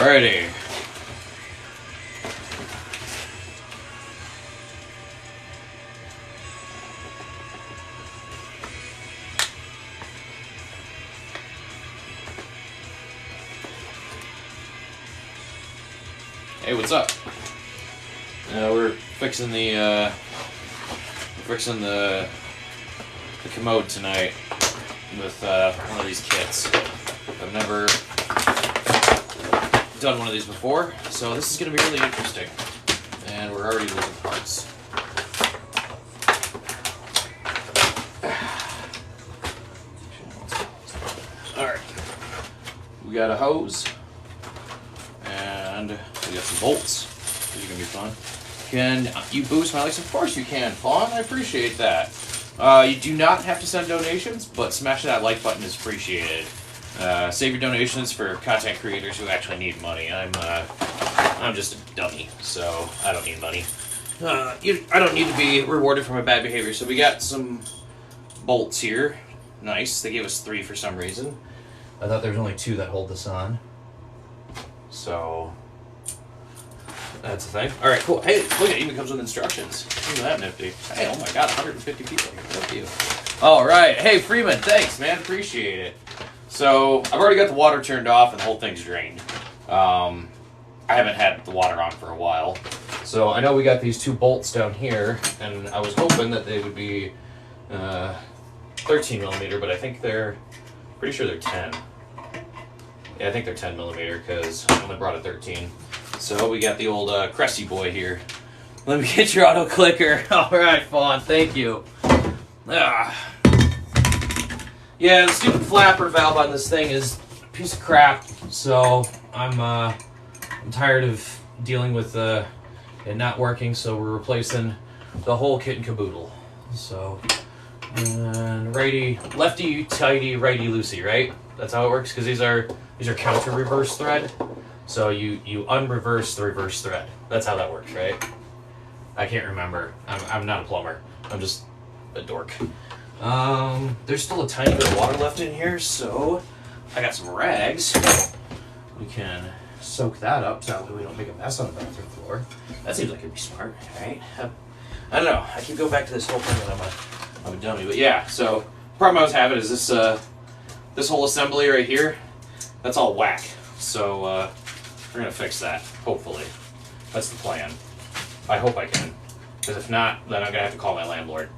Alrighty. Hey, what's up? We're fixing the commode tonight with one of these kits. I've never done one of these before, so this is going to be really interesting. And we're already losing parts. Alright. We got a hose. And we got some bolts. These are going to be fun. Can you boost my likes? Of course you can, Fawn. I appreciate that. You do not have to send donations, but smashing that like button is appreciated. Save your donations for content creators who actually need money. I'm just a dummy, so I don't need money. I don't need to be rewarded for my bad behavior. So we got some bolts here. Nice. They gave us 3 for some reason. I thought there was only 2 that hold this on. So that's the thing. All right, cool. Hey, look, it even comes with instructions. Look at that nifty. Hey, oh my God, 150 people here. Thank you. All right. Hey, Freeman, thanks, man. Appreciate it. So I've already got the water turned off and the whole thing's drained. I haven't had the water on for a while. So I know we got these 2 bolts down here, and I was hoping that they would be 13 millimeter, but I think pretty sure they're 10. Yeah, I think they're 10 millimeter because I only brought a 13. So we got the old Cressy boy here. Let me get your auto clicker. All right, Fawn, thank you. Yeah, the stupid flapper valve on this thing is a piece of crap. So I'm tired of dealing with it not working. So we're replacing the whole kit and caboodle. So and lefty tighty, righty loosey, right? That's how it works because these are counter reverse thread. So you unreverse the reverse thread. That's how that works, right? I can't remember. I'm not a plumber. I'm just a dork. There's still a tiny bit of water left in here, so I got some rags. We can soak that up so that we don't make a mess on the bathroom floor. That seems like it'd be smart, right? I don't know. I keep going back to this whole thing that I'm a dummy, but yeah. So the problem I was having is this whole assembly right here. That's all whack. So we're gonna fix that. Hopefully, that's the plan. I hope I can, because if not, then I'm gonna have to call my landlord.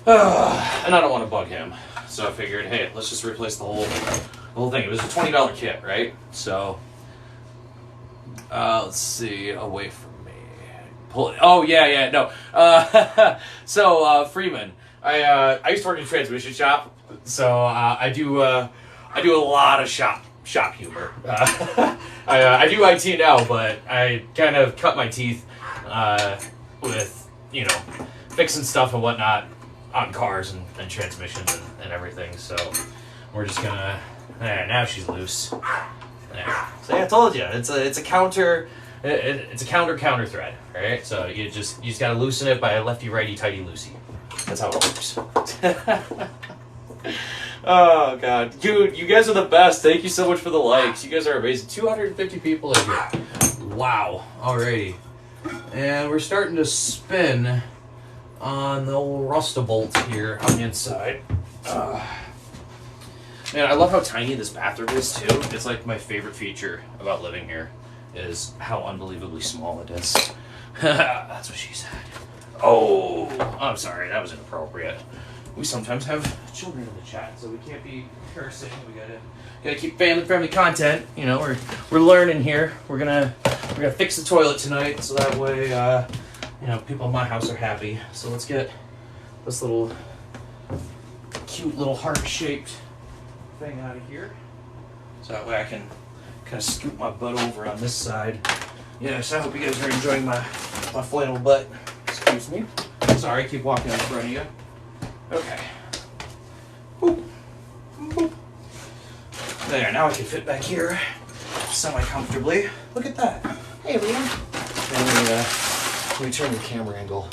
And I don't want to bug him. So I figured, hey, let's just replace the whole thing. It was a $20 kit, right? So let's see. Away from me. Pull it. Oh yeah, no. So Freeman, I used to work in a transmission shop, so I do a lot of shop humor. I do IT now, but I kind of cut my teeth with fixing stuff and whatnot on cars and transmissions and everything. So we're just gonna. Now she's loose. There. So yeah, I told you it's a counter. It's a counter thread, right? So you just gotta loosen it by a lefty righty tighty loosey. That's how it works. Oh God, dude, you guys are the best. Thank you so much for the likes. You guys are amazing. 250 people in here. Wow. Alrighty, and we're starting to spin on the old Rustabolt here on the inside. Man, I love how tiny this bathroom is too. It's like my favorite feature about living here is how unbelievably small it is. That's what she said. Oh, I'm sorry, that was inappropriate. We sometimes have children in the chat, so we can't be cursing. We gotta keep family-friendly content. We're learning here. We're gonna fix the toilet tonight, so that way people in my house are happy. So let's get this little cute little heart-shaped thing out of here, so that way I can kind of scoop my butt over on this side. Yes, I hope you guys are enjoying my flannel butt. Excuse me. Sorry, I keep walking in front of you. Okay. Boop. Boop. There, now I can fit back here semi-comfortably. Look at that. Hey, Liam. Let me turn the camera angle.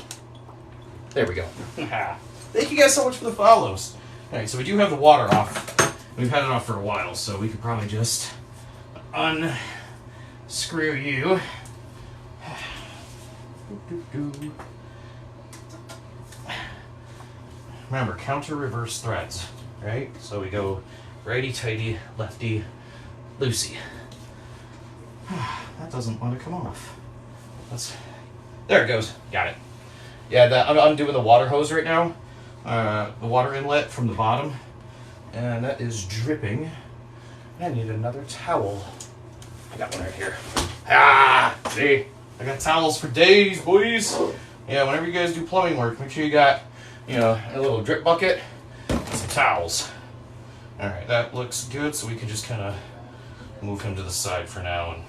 There we go. Thank you guys so much for the follows. Alright, so we do have the water off. We've had it off for a while, so we could probably just Screw you. Remember, counter reverse threads, right? So we go righty tighty, lefty loosey. That doesn't want to come off. There it goes. Got it. Yeah, I'm doing the water hose right now. The water inlet from the bottom. And that is dripping. I need another towel. I got one right here. See? I got towels for days, boys. Yeah, whenever you guys do plumbing work, make sure you got, a little drip bucket and some towels. Alright, that looks good, so we can just kind of move him to the side for now and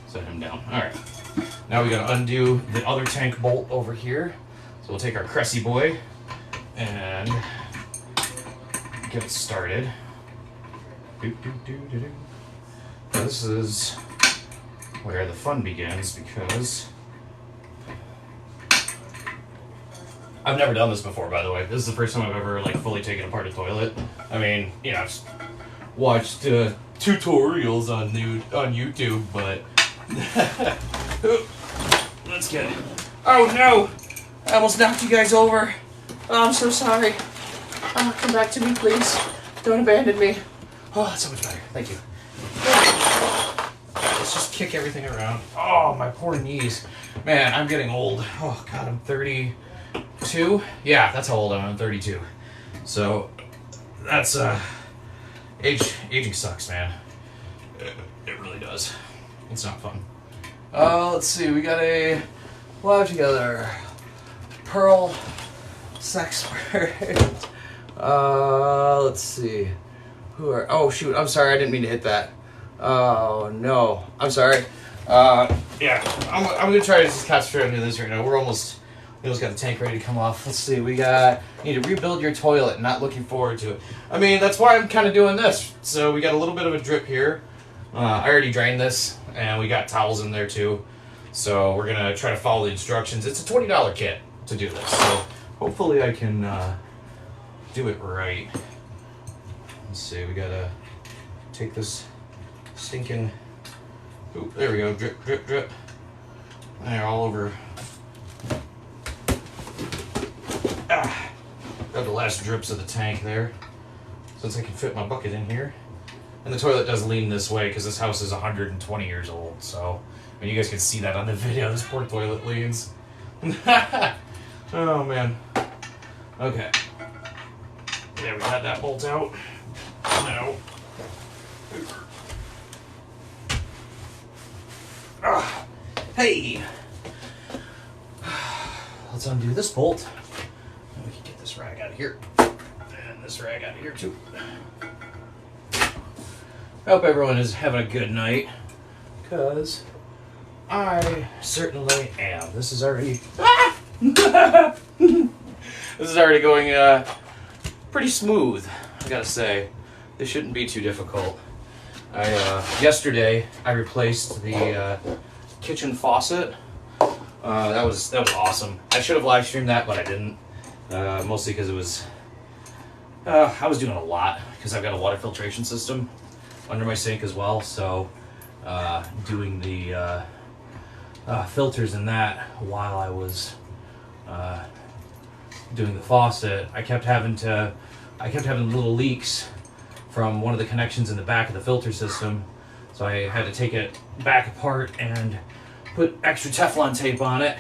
set him down. Alright, now we gotta undo the other tank bolt over here. So we'll take our Cressy boy and get it started. Now this is where the fun begins because I've never done this before, by the way. This is the first time I've ever fully taken apart a toilet. I mean, I've watched tutorials on YouTube, but let's get it. Oh no! I almost knocked you guys over. Oh, I'm so sorry. Oh, come back to me, please. Don't abandon me. Oh, that's so much better. Thank you. Let's just kick everything around. Oh, my poor knees. Man, I'm getting old. Oh, God, I'm 32. Yeah, that's how old I am. I'm 32. So, that's, aging sucks, man. It really does. It's not fun. Let's see. We got a live together Pearl Sexpert. Let's see. Oh, shoot. I'm sorry. I didn't mean to hit that. Oh, no. I'm sorry. Yeah. I'm going to try to just concentrate on doing this right now. We almost got the tank ready to come off. Let's see. We need to rebuild your toilet. Not looking forward to it. I mean, that's why I'm kind of doing this. So we got a little bit of a drip here. I already drained this, and we got towels in there too. So we're going to try to follow the instructions. It's a $20 kit to do this. So hopefully I can do it right. Let's see, we gotta take this stinking, oop, there we go, drip, drip, drip. There, all over. Got the last drips of the tank there, since I can fit my bucket in here. And the toilet does lean this way, because this house is 120 years old, so, I mean, you guys can see that on the video, this poor toilet leans. Oh, man. Okay. Yeah, we got that bolt out. No. Hey! Let's undo this bolt. And we can get this rag out of here. And this rag out of here too. I hope everyone is having a good night. Because I certainly am. This is already... This is already going pretty smooth, I gotta say. This shouldn't be too difficult. Yesterday I replaced the kitchen faucet. That was awesome. I should have live streamed that, but I didn't. Mostly because it was I was doing a lot because I've got a water filtration system under my sink as well. So doing the filters in that while I was doing the faucet, I kept having little leaks from one of the connections in the back of the filter system. So I had to take it back apart and put extra Teflon tape on it.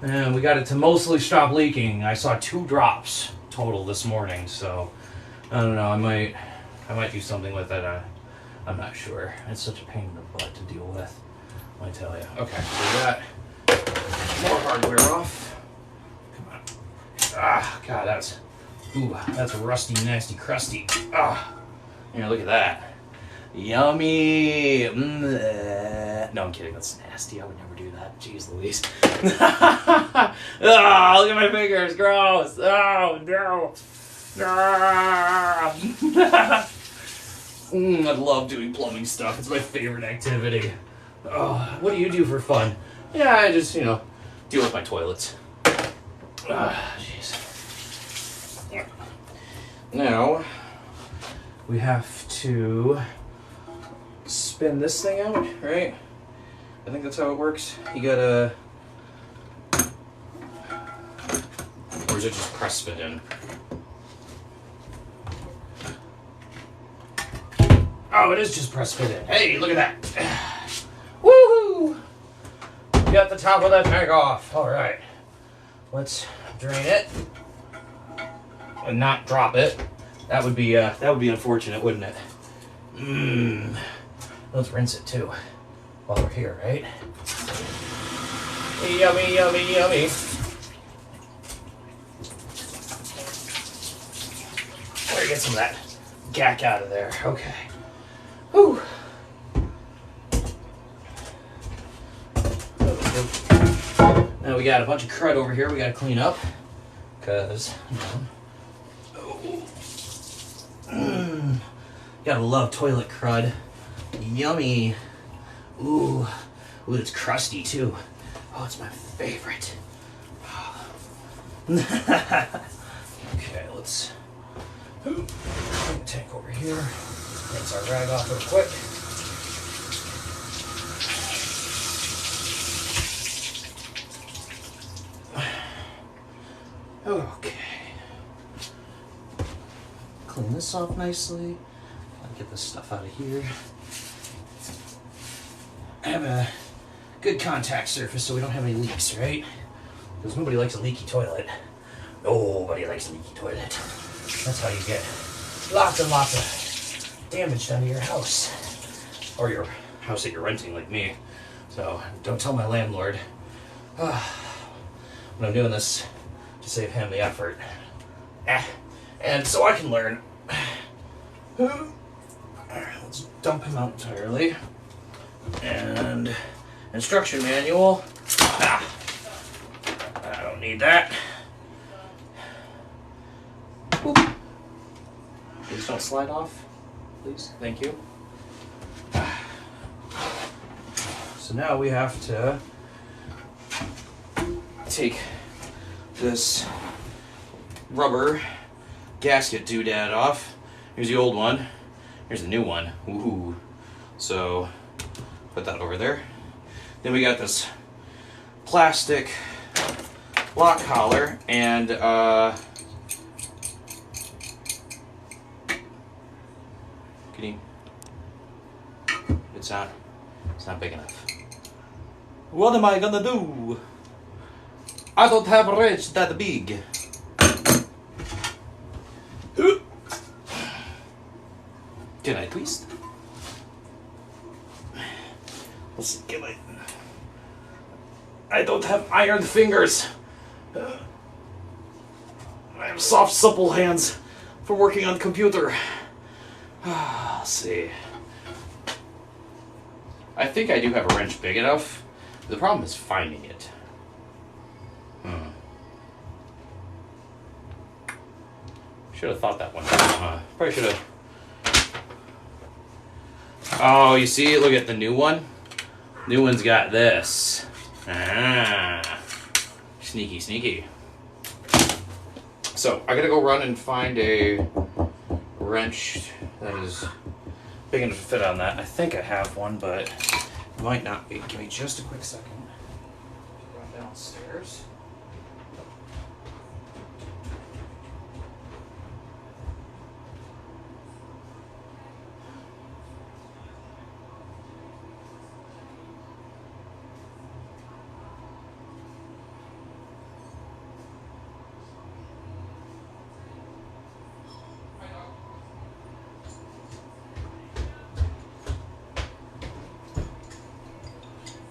And we got it to mostly stop leaking. I saw 2 drops total this morning, so I don't know, I might do something with it. I'm not sure. It's such a pain in the butt to deal with, I tell you. Okay, so we got more hardware off. Come on. Ah, God, that's rusty, nasty, crusty. Ah, here, look at that. Yummy. No, I'm kidding. That's nasty. I would never do that. Jeez Louise. Oh, look at my fingers. Gross. Oh, no. I love doing plumbing stuff. It's my favorite activity. Oh, what do you do for fun? Yeah, I just, deal with my toilets. Jeez. Now, we have to spin this thing out, right? I think that's how it works. You gotta... Or is it just press fit in? Oh, it is just press fit in. Hey, look at that. Woohoo! Got the top of that tank off. All right. Let's drain it and not drop it. That would be unfortunate, wouldn't it? Let's rinse it too while we're here, right? Yummy, yummy, yummy. Better get some of that gack out of there. Okay. Whew. Now we got a bunch of crud over here we gotta clean up. Cause, gotta love toilet crud. Yummy. Ooh, it's crusty too. Oh, it's my favorite. Okay, let's bring the tank over here. Rinse our rag off real quick. Okay. Clean this off nicely. Gotta get this stuff out of here. Have a good contact surface so we don't have any leaks, right? Because nobody likes a leaky toilet. Nobody likes a leaky toilet. That's how you get lots and lots of damage done to your house. Or your house that you're renting, like me. So, don't tell my landlord. But I'm doing this to save him the effort. And so I can learn. Alright, let's dump him out entirely. And instruction manual. I don't need that. Oop. Please don't slide off. Please, thank you. So now we have to take this rubber gasket doodad off. Here's the old one. Here's the new one. Ooh. So put that over there. Then we got this plastic lock collar and it's not big enough. What am I gonna do? I don't have a wrench that big. Can I twist? Let's see, can I don't have iron fingers. I have soft, supple hands for working on the computer. Let's see. I think I do have a wrench big enough. The problem is finding it. Should have thought that one out, Probably should have. Oh, you see? Look at the new one. New one's got this. Sneaky, sneaky. So, I gotta go run and find a wrench that is big enough to fit on that. I think I have one, but it might not be. Give me just a quick second. Run downstairs.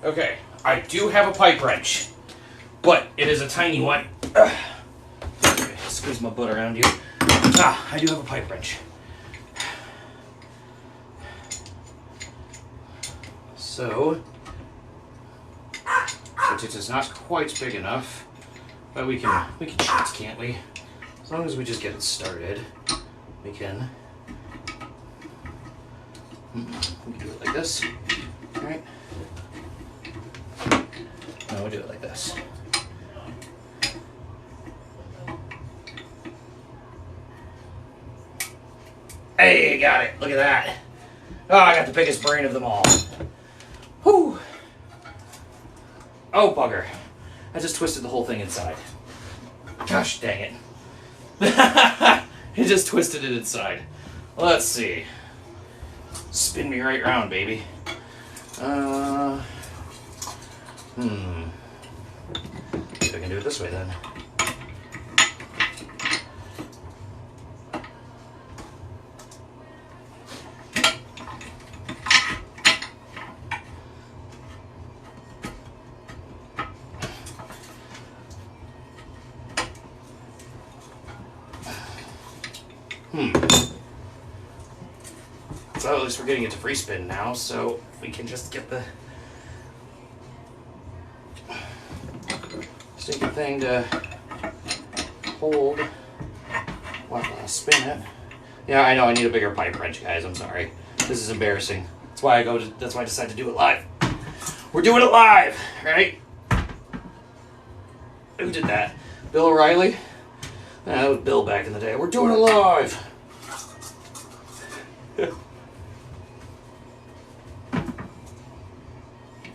Okay, I do have a pipe wrench, but it is a tiny one. Okay, squeeze my butt around you. I do have a pipe wrench. So it is not quite big enough, but we can chance, can't we? As long as we just get it started, we can do it like this. All right. No, we'll do it like this. Hey, got it. Look at that. Oh, I got the biggest brain of them all. Whew. Oh, bugger. I just twisted the whole thing inside. Gosh dang it. It just twisted it inside. Let's see. Spin me right round, baby. Maybe I can do it this way then. So at least we're getting it to free spin now, so we can just get the stinking thing to hold while I spin it. Yeah, I know I need a bigger pipe wrench, guys. I'm sorry. This is embarrassing. That's why I decided to do it live. We're doing it live, right? Who did that? Bill O'Reilly? That was Bill back in the day. We're doing it live.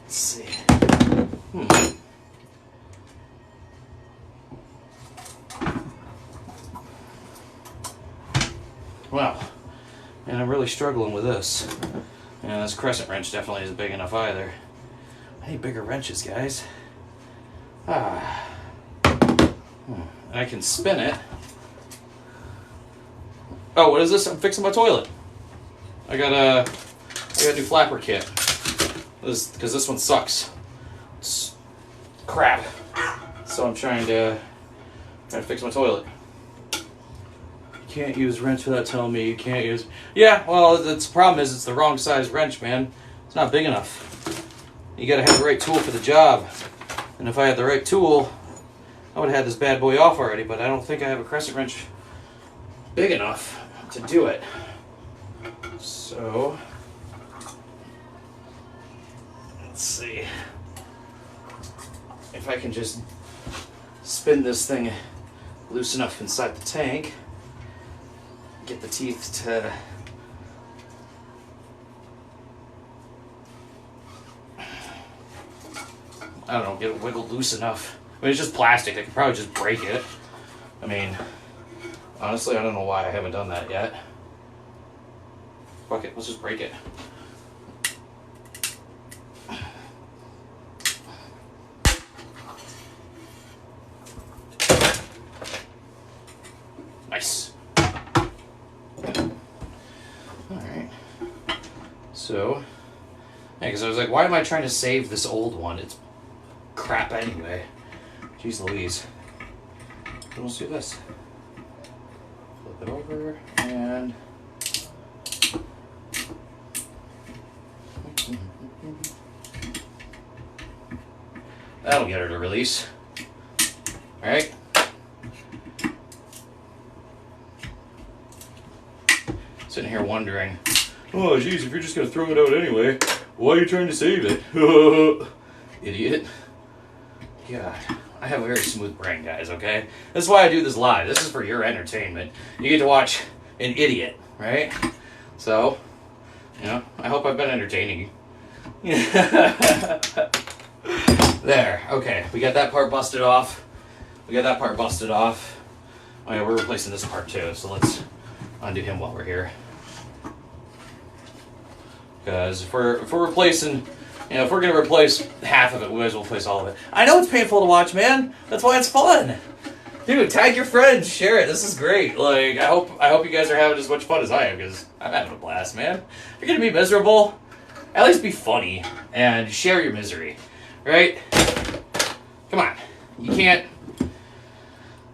Let's see. Wow. And I'm really struggling with this. And this crescent wrench definitely isn't big enough either. I need bigger wrenches, guys. And I can spin it. Oh, what is this? I'm fixing my toilet. I got a new flapper kit. Because this one sucks. It's crap. So I'm trying to fix my toilet. You can't use wrench without telling me you can't use. Yeah, well, the problem is it's the wrong size wrench, man. It's not big enough. You gotta have the right tool for the job. And if I had the right tool, I would have had this bad boy off already, but I don't think I have a crescent wrench big enough to do it. So, let's see if I can just spin this thing loose enough inside the tank, get the teeth to I don't know, get it wiggled loose enough. I mean, it's just plastic. I could probably just break it. I mean, honestly, I don't know why I haven't done that yet. Fuck it, let's just break it. Nice. Alright. So, yeah, because I was like, why am I trying to save this old one? It's crap anyway. Jeez Louise. So let's do this. Flip it over and that'll get her to release. Alright. Sitting here wondering, oh geez, if you're just gonna throw it out anyway, why are you trying to save it? Idiot. God, I have a very smooth brain, guys, okay? That's why I do this live. This is for your entertainment. You get to watch an idiot, right? So, you know, I hope I've been entertaining you. There, okay. We got that part busted off. Oh yeah, we're replacing this part too, so let's undo him while we're here. Because if we're replacing, you know, if we're gonna replace half of it, we might as well replace all of it. I know it's painful to watch, man. That's why it's fun. Dude, tag your friends, share it. This is great. Like, I hope you guys are having as much fun as I am, because I'm having a blast, man. If you're gonna be miserable, at least be funny and share your misery, right? Come on, you can't.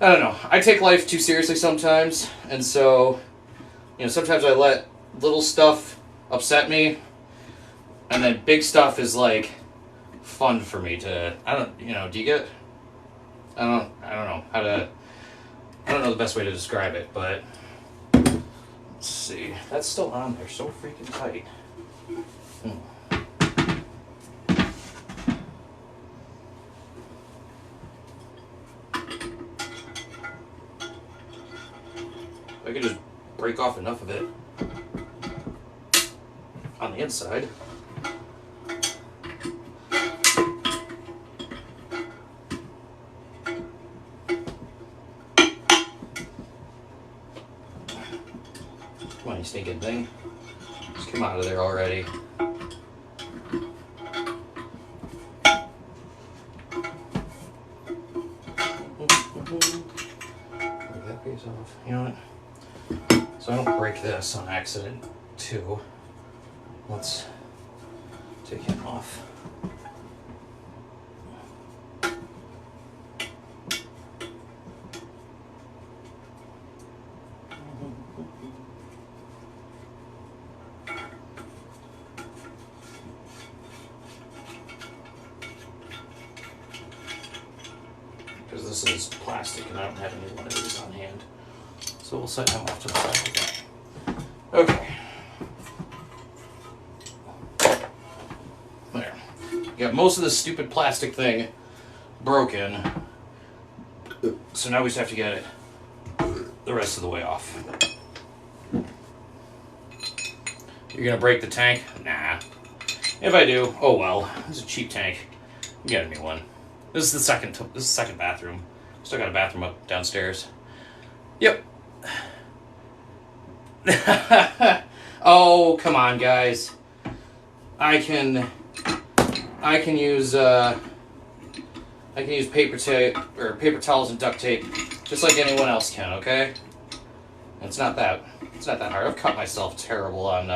I don't know. I take life too seriously sometimes, and so, you know, sometimes I let little stuff upset me, and then big stuff is like fun for me to. I don't, you know. Do you get? I don't know how to. I don't know the best way to describe it, but let's see. That's still on there, so freaking tight. I could just break off enough of it on the inside. you stinking thing. Just come out of there already. Break that piece off. You know what? So I don't break this on accident, too. Let's take him off. Because this is plastic and I don't have any one of these on hand. So we'll set him off to the side like that. Okay. There. Got most of this stupid plastic thing broken. So now we just have to get it the rest of the way off. You're gonna break the tank? Nah. If I do, oh well. This is a cheap tank. You get me one. This is the second bathroom. Still got a bathroom up downstairs. Yep. Oh, come on, guys. I can use paper tape or paper towels and duct tape just like anyone else can, okay? It's not that hard. I've cut myself terrible on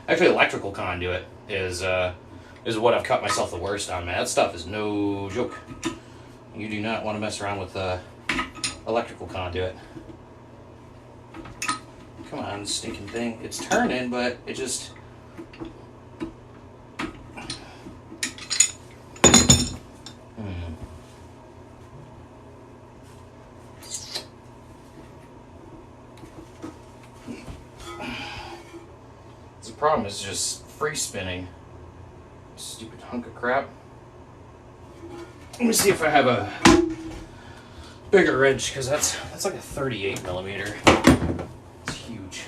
actually electrical conduit is what I've cut myself the worst on, man. That stuff is no joke. You do not want to mess around with electrical conduit. Come on, stinking thing. It's turning, but it just... The problem is just free spinning. Stupid hunk of crap. Let me see if I have a bigger wrench, because that's like a 38 millimeter. It's huge.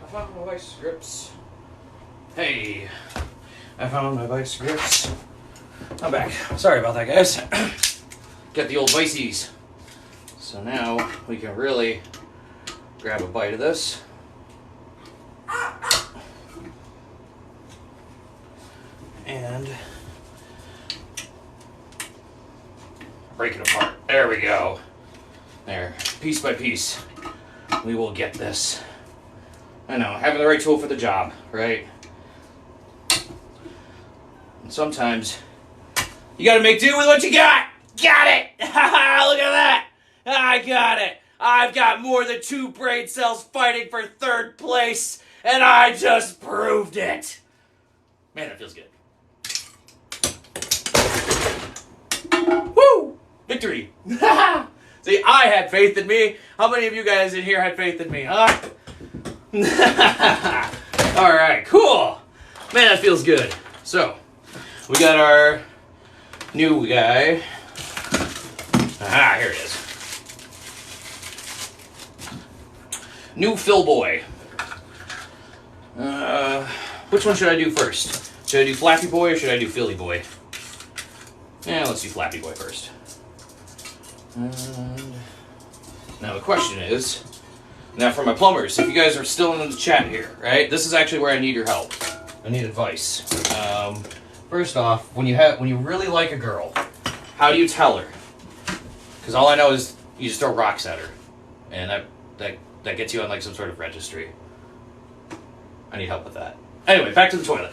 I found my vice grips. Hey, I found my vice grips. I'm back. Sorry about that, guys. Get the old vices. So now we can really grab a bite of this. And break it apart. There we go. There, piece by piece, we will get this. I know, having the right tool for the job, right? And sometimes you gotta make do with what you got. Got it! Look at that! I got it! I've got more than 2 brain cells fighting for 3rd place, and I just proved it! Man, that feels good. Woo! Victory! See, I had faith in me. How many of you guys in here had faith in me, huh? All right, cool. Man, that feels good. So, we got our new guy. Aha, here it is. New Phil Boy. Which one should I do first? Should I do Flappy Boy or should I do Philly Boy? Yeah, let's do Flappy Boy first. And now the question is, now for my plumbers, if you guys are still in the chat here, right? This is actually where I need your help. I need advice. First off, when you really like a girl, how do you tell her? Because all I know is you just throw rocks at her, and that gets you on like some sort of registry. I need help with that. Anyway, back to the toilet.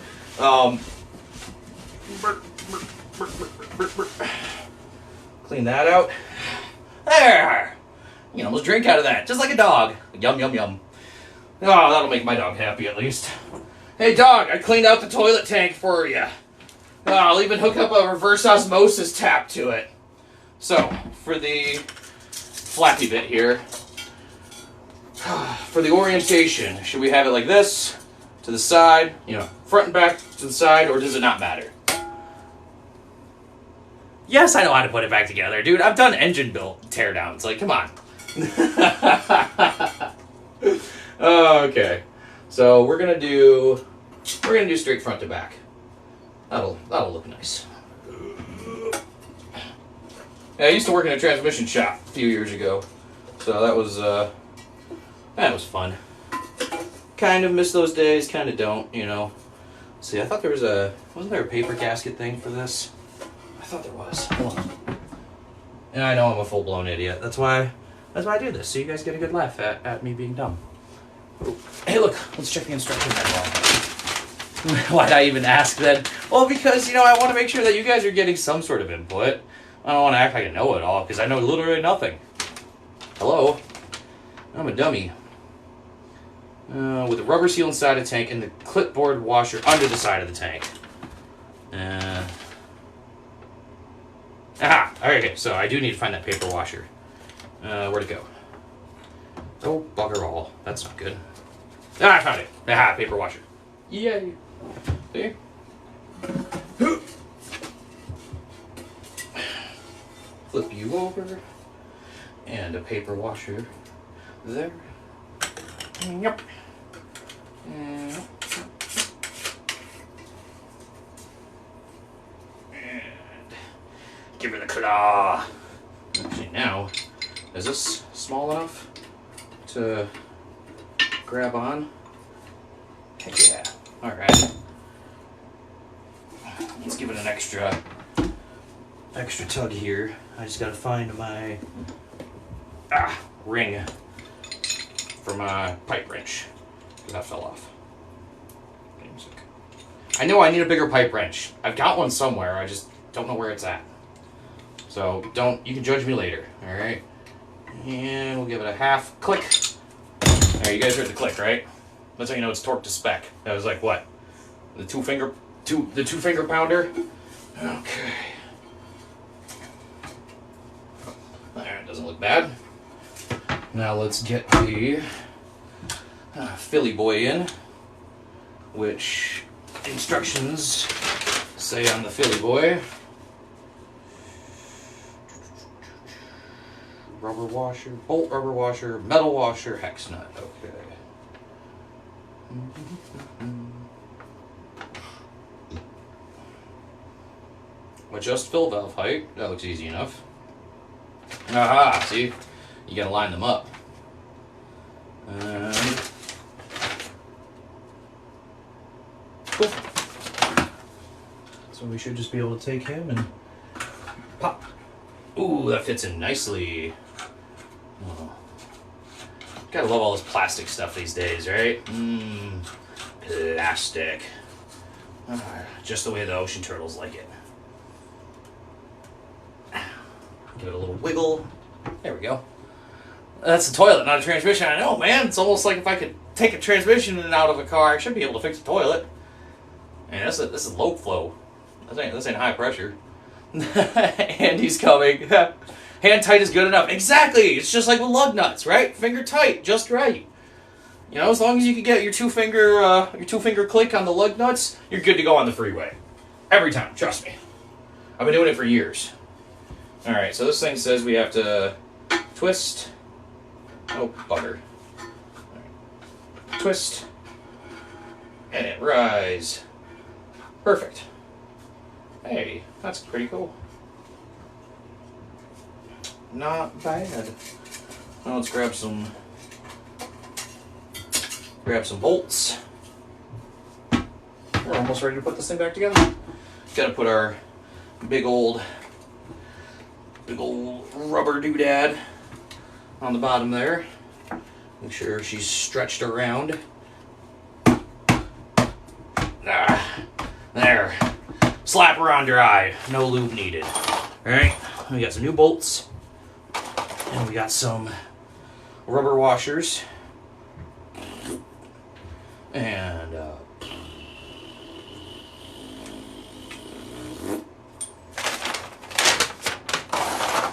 Clean that out. There! You can almost drink out of that, just like a dog. Yum, yum, yum. Oh, that'll make my dog happy at least. Hey dog, I cleaned out the toilet tank for you. Oh, I'll even hook up a reverse osmosis tap to it. So, for the flappy bit here, for the orientation, should we have it like this, to the side, front and back to the side, or does it not matter? Yes, I know how to put it back together, dude. I've done engine build teardowns. Like, come on. Okay, so we're gonna do straight front to back. That'll look nice. Yeah, I used to work in a transmission shop a few years ago, so that was fun. Kind of miss those days, kind of don't, See, I thought there wasn't there a paper gasket thing for this? I thought there was. Hold on. And I know I'm a full-blown idiot. That's why I do this, so you guys get a good laugh at me being dumb. Ooh. Hey, look, let's check the instructions manual. Why'd I even ask then? Well, because, I want to make sure that you guys are getting some sort of input. I don't want to act like I know it all, because I know literally nothing. Hello? I'm a dummy. With a rubber seal inside the tank and the clipboard washer under the side of the tank. Aha! Okay, so I do need to find that paper washer. Where'd it go? Oh, bugger all. That's not good. Ah, I found it. Aha, paper washer. Yay. See? Flip you over. And a paper washer there. Yep. And give her the claw. Actually, now, is this small enough to grab on? Heck yeah. Alright. Let's give it an extra tug here. I just gotta find my ring for my pipe wrench. That fell off. I know I need a bigger pipe wrench. I've got one somewhere, I just don't know where it's at. So you can judge me later, alright? And we'll give it a half click. Alright, you guys heard the click, right? That's how you know it's torqued to spec. That was like what? The two finger pounder? Okay. Alright, doesn't look bad. Now let's get the Philly Boy in, which instructions say on the Philly Boy. Rubber washer, bolt rubber washer, metal washer, hex nut. Okay. Adjust fill valve height. That looks easy enough. Aha, see? You gotta line them up. Cool. So we should just be able to take him and pop. Ooh, that fits in nicely. Oh. Gotta love all this plastic stuff these days, right? Plastic. Just the way the ocean turtles like it. Give it a little wiggle. There we go. That's a toilet, not a transmission. I know, man. It's almost like if I could take a transmission out of a car, I should be able to fix a toilet. Man, this is low flow. This ain't high pressure. Andy's coming. Hand tight is good enough. Exactly. It's just like with lug nuts, right? Finger tight, just right. You know, as long as you can get your two finger click on the lug nuts, you're good to go on the freeway. Every time, trust me. I've been doing it for years. All right, so this thing says we have to twist. Oh, bugger. All right. Twist. And rise. Perfect. Hey, that's pretty cool. Not bad. Now let's grab some bolts. We're almost ready to put this thing back together. Gotta put our big old rubber doodad on the bottom there. Make sure she's stretched around. There. Slap her on dry. No lube needed. Alright, we got some new bolts. And we got some rubber washers.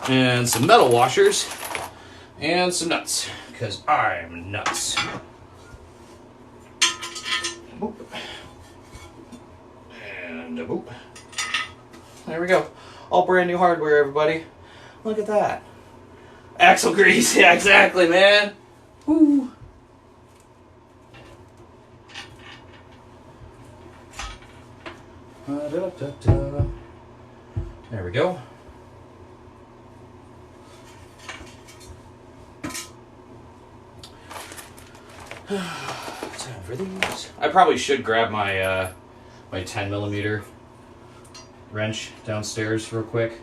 And some metal washers. And some nuts. Because I'm nuts. Boop. And a boop. There we go. All brand new hardware, everybody. Look at that. Axle grease. Yeah, exactly, man. Woo. There we go. Time for these. I probably should grab my my 10mm wrench downstairs real quick.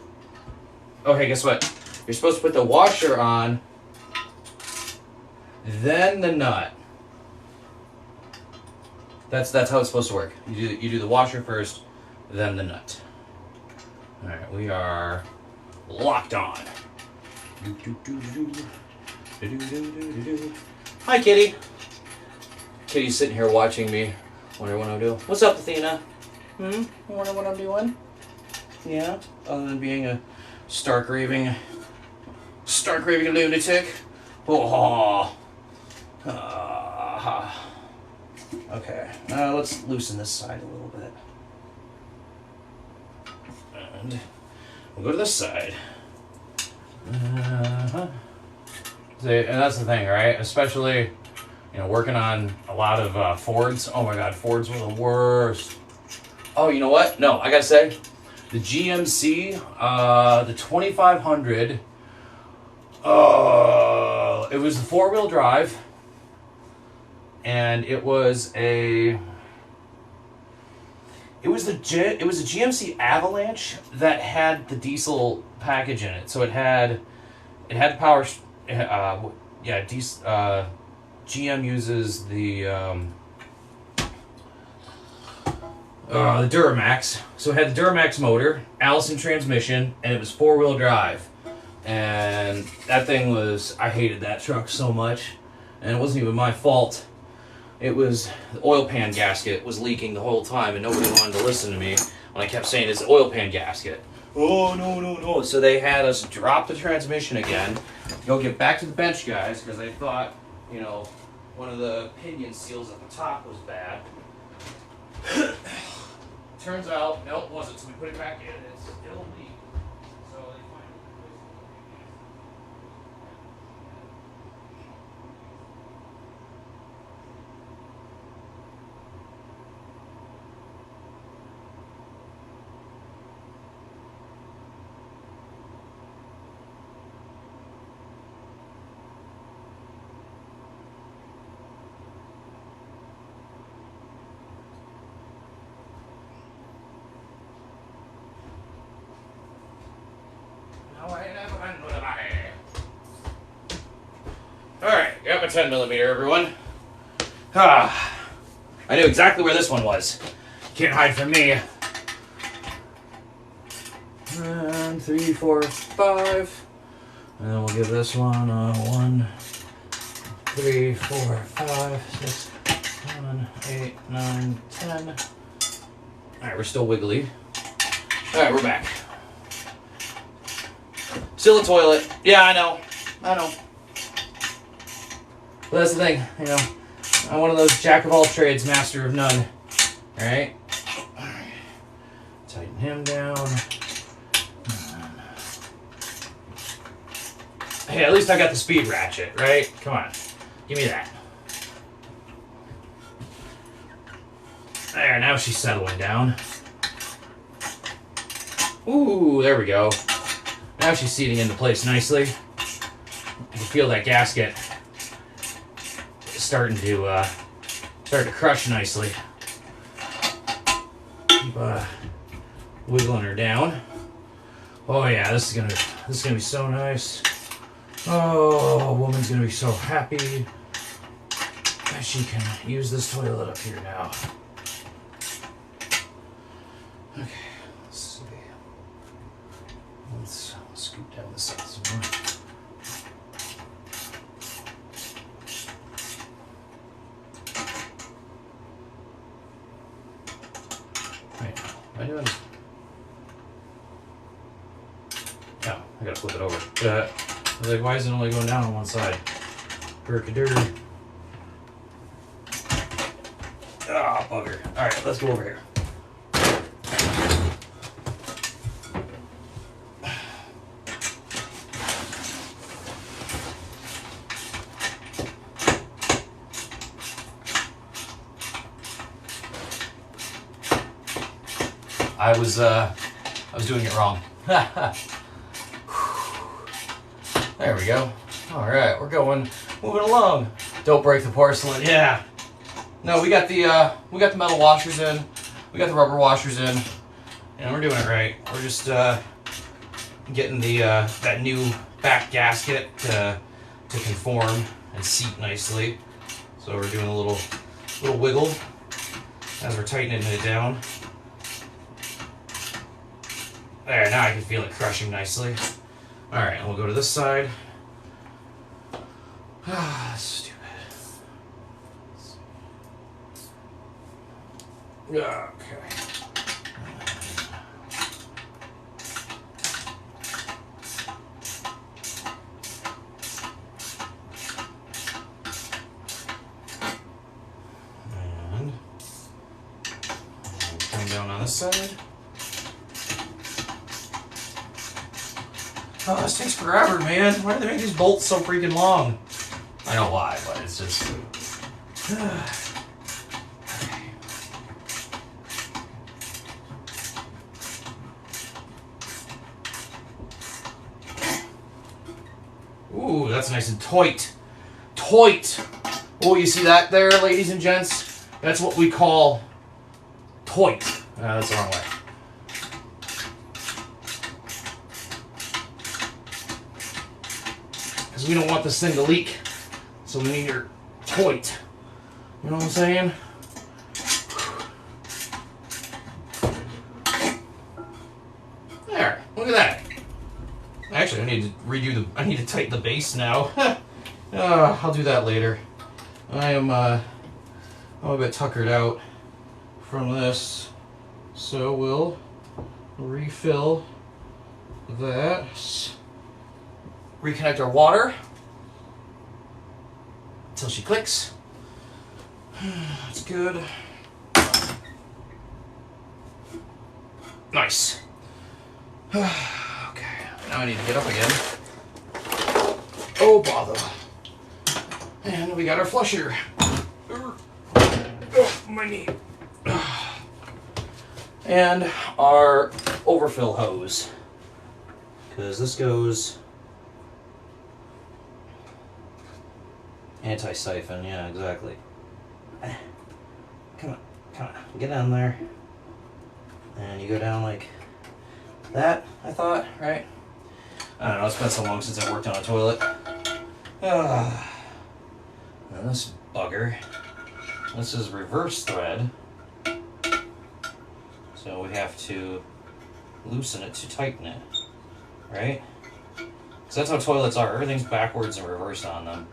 Oh, hey, guess what? You're supposed to put the washer on, then the nut. That's how it's supposed to work. You do the washer first, then the nut. All right, we are locked on. Hi, kitty. Kitty's sitting here watching me. Wonder what I'm doing. What's up, Athena? You wonder what I'm doing? Yeah. Other than being a stark raving lunatic. Oh. Okay. Let's loosen this side a little bit. And we'll go to this side. See, and that's the thing, right? Especially, working on a lot of Fords. Oh my God, Fords were the worst. Oh, you know what? No, I gotta say, the GMC, the 2500. It was the 4-wheel drive, and it was a GMC Avalanche that had the diesel package in it. So it had power. GM uses the Duramax. So it had the Duramax motor, Allison transmission, and it was 4-wheel drive. And that thing was, I hated that truck so much. And it wasn't even my fault. It was the oil pan gasket was leaking the whole time, and nobody wanted to listen to me when I kept saying it's the oil pan gasket. Oh, no. So they had us drop the transmission again, go get back to the bench guys, because they thought, one of the pinion seals at the top was bad. Turns out, no, it wasn't, so we put it back in, and it's still leak. So they finally Alright, got my 10mm, everyone. I knew exactly where this one was. Can't hide from me. 1, 3, 4, 5. And then we'll give this one a 1, 3, 4, 5, 6, 7, 8, 9, 10. Alright, we're still wiggly. Alright, we're back. Still a toilet. Yeah, I know. But that's the thing, you know. I'm one of those jack of all trades, master of none. Alright? Tighten him down. Hey, at least I got the speed ratchet, right? Come on. Give me that. There, now she's settling down. Ooh, there we go. Now she's seating into place nicely. You can feel that gasket starting to crush nicely. Keep wiggling her down. Oh yeah, this is gonna be so nice. Oh, a woman's gonna be so happy that she can use this toilet up here now. Okay, let's see. Let's scoop down this side some more. Wait, am I doing? No, I gotta flip it over. I was like, why is it only going down on one side? Herkadur. Ah, bugger. Alright, let's go over here. I was doing it wrong. There we go. All right, we're moving along. Don't break the porcelain. Yeah. No, we got the metal washers in. We got the rubber washers in, and we're doing it right. We're just getting the that new back gasket to conform and seat nicely. So we're doing a little wiggle as we're tightening it down. There, now I can feel it crushing nicely. Alright, and we'll go to this side. Ah, stupid. Okay. And come down on this side. Oh, this takes forever, man. Why do they make these bolts so freaking long? I know why, but it's just... Ooh, that's nice and tight. Tight! Oh, you see that there, ladies and gents? That's what we call tight. That's the wrong way. We don't want this thing to leak, so we need her tight. You know what I'm saying? There, look at that. Actually, I need to tighten the base now. I'll do that later. I'm a bit tuckered out from this, so we'll refill that. Reconnect our water until she clicks. That's good. Nice. Okay, now I need to get up again. Oh, bother. And we got our flusher. Oh, my knee. And our overfill hose. Because this goes... Anti-siphon, yeah, exactly. Come on, get down there. And you go down like that, I thought, right? I don't know, it's been so long since I worked on a toilet. And this bugger, this is reverse thread. So we have to loosen it to tighten it, right? Because that's how toilets are, everything's backwards and reversed on them.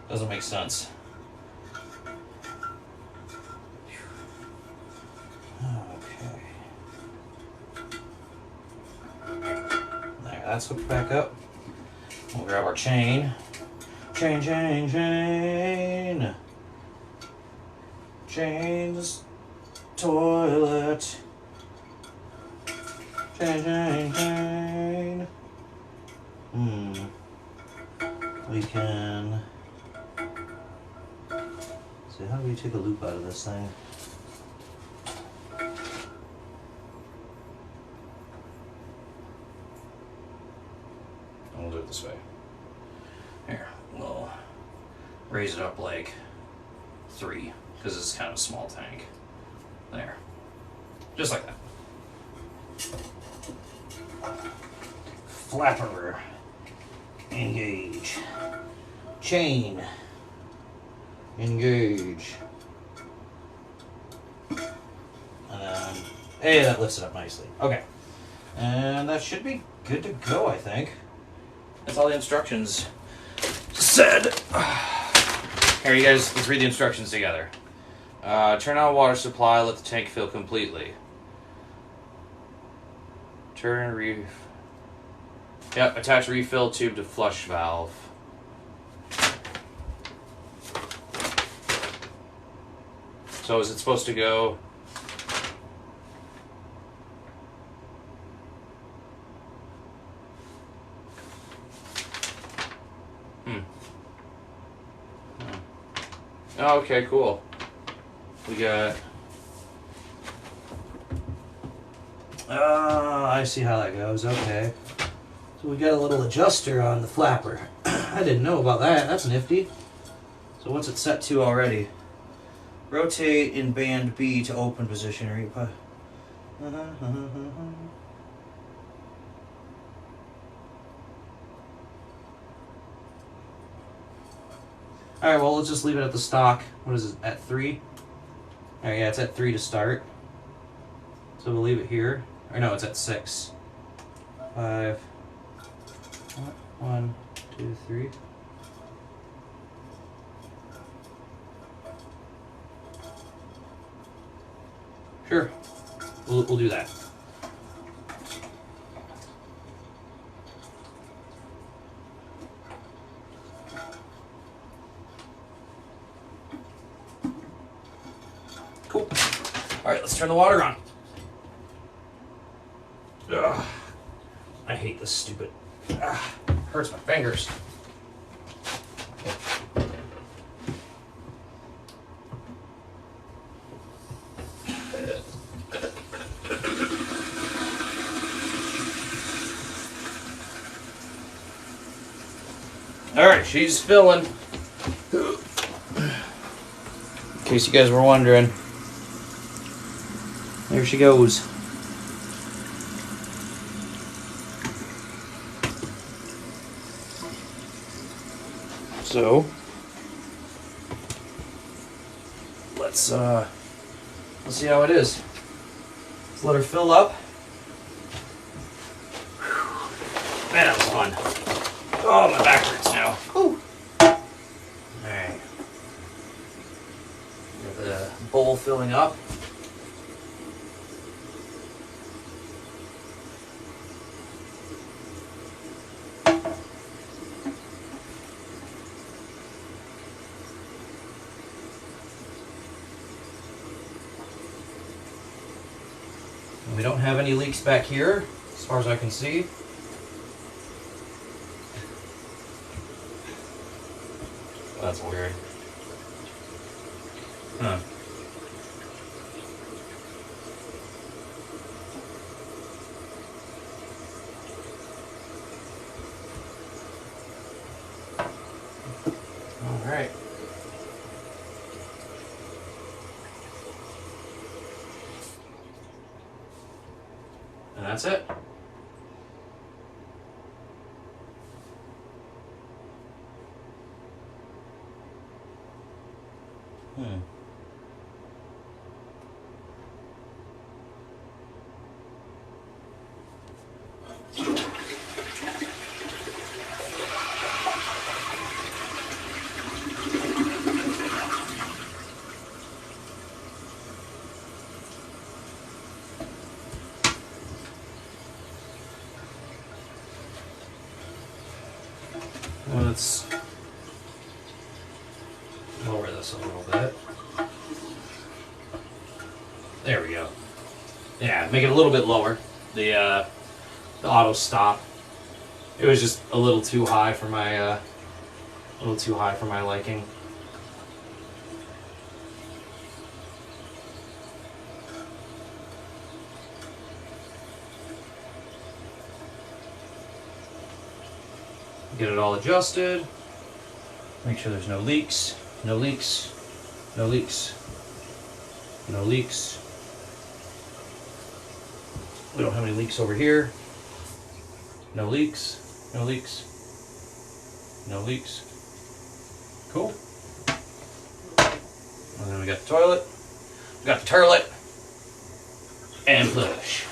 Doesn't make sense. Okay. There, that's hooked back up. We'll grab our chain. Chain, chain, chain. Chains, toilet. Chain, chain, chain. We can... So how do we take a loop out of this thing? We'll do it this way. Here, we'll raise it up like 3, because it's kind of a small tank. There. Just like that. Flapper. Engage. Chain. Engage. And then, hey, that lifts it up nicely. Okay. And that should be good to go, I think. That's all the instructions said. Here, you guys, let's read the instructions together. Turn on water supply, let the tank fill completely. Attach refill tube to flush valve. So is it supposed to go? Oh, okay, cool. We got... I see how that goes, okay. So we got a little adjuster on the flapper. I didn't know about that, that's nifty. So what's it set to already? Rotate in band B to open position. Alright, well, let's just leave it at the stock. What is it, at 3? Alright, yeah, it's at 3 to start. So we'll leave it here. Or no, it's at 6. 5. 1, 2, 3. Sure. We'll do that. Cool. Alright, let's turn the water on. Ugh. I hate this stupid... hurts my fingers. Alright, she's filling. In case you guys were wondering. There she goes. So let's see how it is. Let's let her fill up. Man, that was fun. Oh, my back hurts now. Ooh. Alright. Got the bowl filling up. We don't have any leaks back here, as far as I can see. That's weird. Huh. All right. And that's it. Let's lower this a little bit. There we go. Yeah, make it a little bit lower. The auto stop. It was just a little too high for my liking. Get it all adjusted. Make sure there's no leaks. No leaks. No leaks. No leaks. We don't have any leaks over here. No leaks. No leaks. No leaks. Cool. And then we got the toilet. We got the turlet. And flush.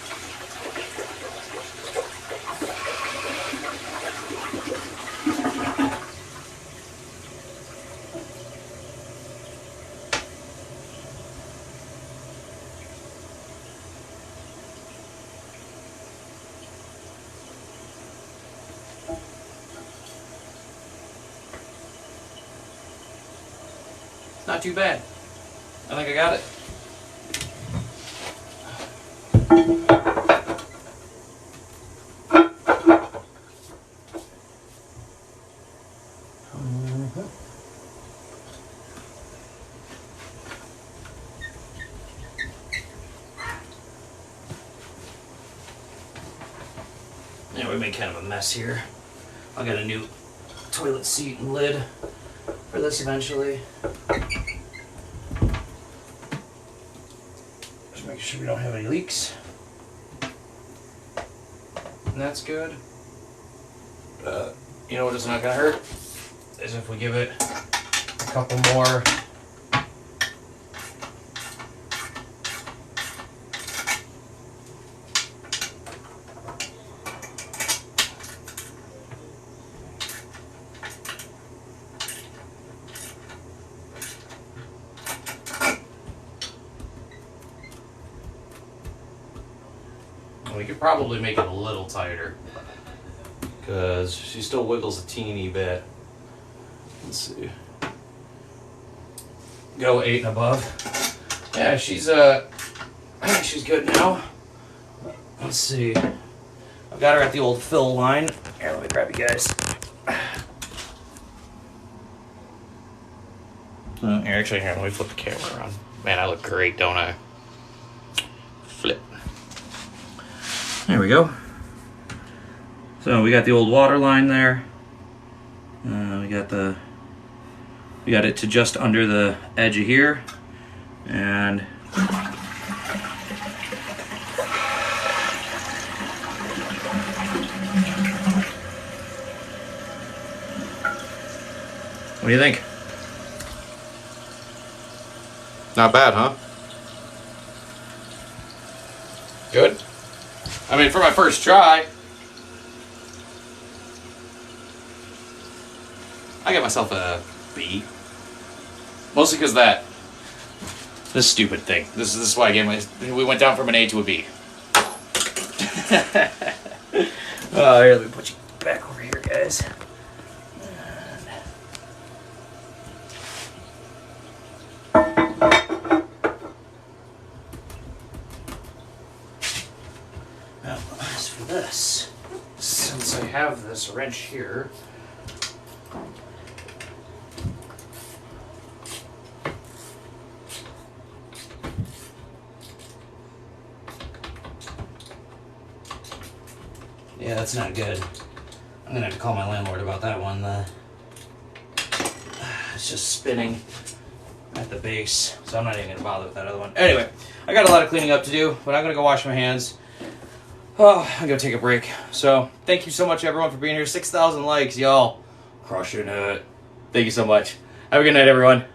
Not too bad. I think I got it. Yeah, we made kind of a mess here. I'll get a new toilet seat and lid for this eventually. Just making sure we don't have any leaks. And that's good. You know what is not gonna hurt? Is if we give it a couple more we could probably make it a little tighter because she still wiggles a teeny bit. Let's see. Go 8 and above. Yeah, she's good now. Let's see. I've got her at the old fill line. Here, let me grab you guys. Actually, here, let me flip the camera around. Man, I look great, don't I? Flip. There we go. So we got the old water line there. We got it to just under the edge of here, and what do you think? Not bad, huh? Good. I mean, for my first try, I got myself a B. Mostly because this stupid thing. This is why I gave we went down from an A to a B. Here, let me put you back over here, guys. Now, as for this, since I have this wrench here, yeah, that's not good. I'm gonna have to call my landlord about that one. It's just spinning at the base, so I'm not even gonna bother with that other one. Anyway, I got a lot of cleaning up to do, but I'm gonna go wash my hands. Oh, I'm gonna take a break. So, thank you so much, everyone, for being here. 6,000 likes, y'all. Crushing it. Thank you so much. Have a good night, everyone.